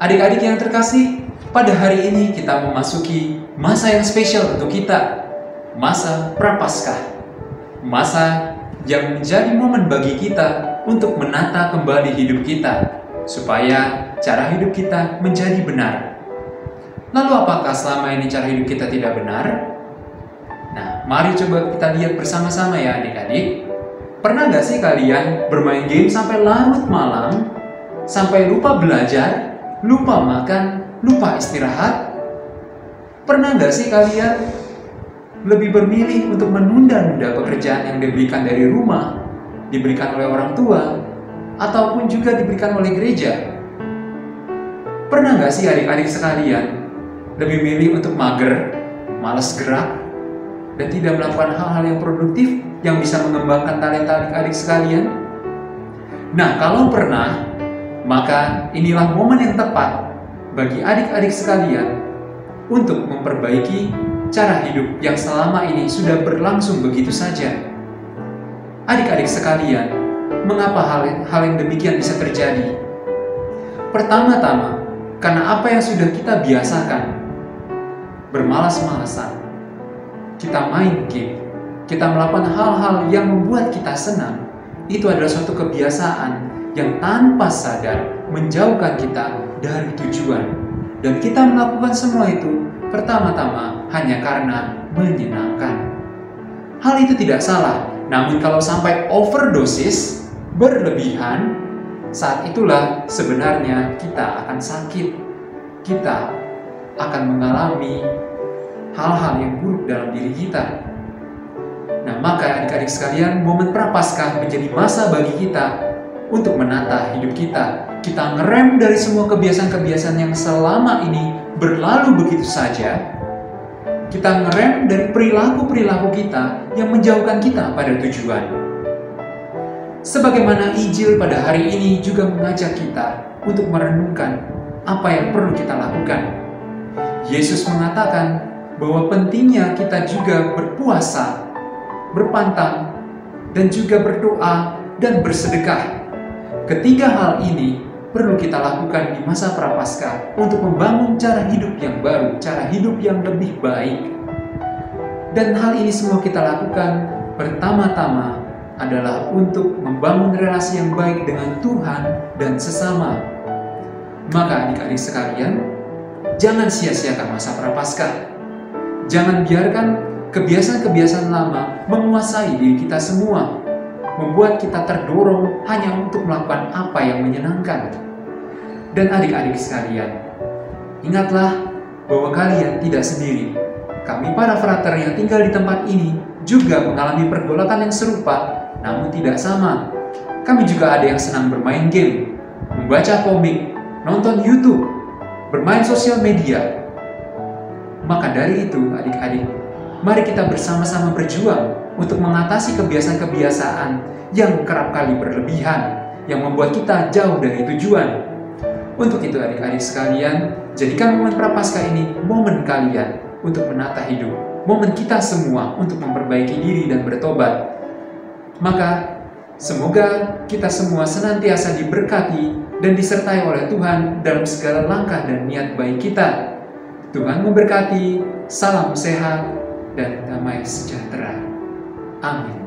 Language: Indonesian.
Adik-adik yang terkasih, pada hari ini kita memasuki masa yang spesial untuk kita, masa Prapaskah. Masa yang menjadi momen bagi kita untuk menata kembali hidup kita, supaya cara hidup kita menjadi benar. Lalu apakah selama ini cara hidup kita tidak benar? Nah, mari coba kita lihat bersama-sama ya adik-adik. Pernah gak sih kalian bermain game sampai larut malam, sampai lupa belajar, lupa makan, lupa istirahat? Pernah gak sih kalian lebih bermilih untuk menunda-nunda pekerjaan yang diberikan dari rumah, diberikan oleh orang tua, ataupun juga diberikan oleh gereja? Pernah gak sih adik-adik sekalian lebih milih untuk mager, malas gerak, dan tidak melakukan hal-hal yang produktif yang bisa mengembangkan talenta adik-adik sekalian? Nah, kalau pernah, maka inilah momen yang tepat bagi adik-adik sekalian untuk memperbaiki cara hidup yang selama ini sudah berlangsung begitu saja. Adik-adik sekalian, mengapa hal yang demikian bisa terjadi? Pertama-tama, karena apa yang sudah kita biasakan, bermalas-malasan, kita main game, kita melakukan hal-hal yang membuat kita senang, itu adalah suatu kebiasaan yang tanpa sadar menjauhkan kita dari tujuan. Dan kita melakukan semua itu pertama-tama hanya karena menyenangkan. Hal itu tidak salah, namun kalau sampai overdosis, berlebihan, saat itulah sebenarnya kita akan sakit. Kita akan mengalami hal-hal yang buruk dalam diri kita. Nah, maka adik-adik sekalian, momen Prapaskah menjadi masa bagi kita untuk menata hidup kita. Kita ngerem dari semua kebiasaan-kebiasaan yang selama ini berlalu begitu saja. Kita ngerem dari perilaku-perilaku kita yang menjauhkan kita pada tujuan. Sebagaimana Injil pada hari ini juga mengajak kita untuk merenungkan apa yang perlu kita lakukan. Yesus mengatakan bahwa pentingnya kita juga berpuasa, berpantang, dan juga berdoa dan bersedekah. Ketiga hal ini perlu kita lakukan di masa Prapaskah untuk membangun cara hidup yang baru, cara hidup yang lebih baik. Dan hal ini semua kita lakukan pertama-tama adalah untuk membangun relasi yang baik dengan Tuhan dan sesama. Maka adik-adik sekalian, jangan sia-siakan masa Prapaskah. Jangan biarkan kebiasaan-kebiasaan lama menguasai diri kita semua, membuat kita terdorong hanya untuk melakukan apa yang menyenangkan. Dan adik-adik sekalian, ingatlah bahwa kalian tidak sendiri. Kami para frater yang tinggal di tempat ini juga mengalami pergolakan yang serupa, namun tidak sama. Kami juga ada yang senang bermain game, membaca komik, nonton YouTube, bermain sosial media. Maka dari itu, adik-adik, mari kita bersama-sama berjuang untuk mengatasi kebiasaan-kebiasaan yang kerap kali berlebihan, yang membuat kita jauh dari tujuan. Untuk itu adik-adik sekalian, jadikan momen Prapaskah ini momen kalian untuk menata hidup, momen kita semua untuk memperbaiki diri dan bertobat. Maka, semoga kita semua senantiasa diberkati dan disertai oleh Tuhan dalam segala langkah dan niat baik kita. Tuhan memberkati, salam sehat, dan damai sejahtera. Amin.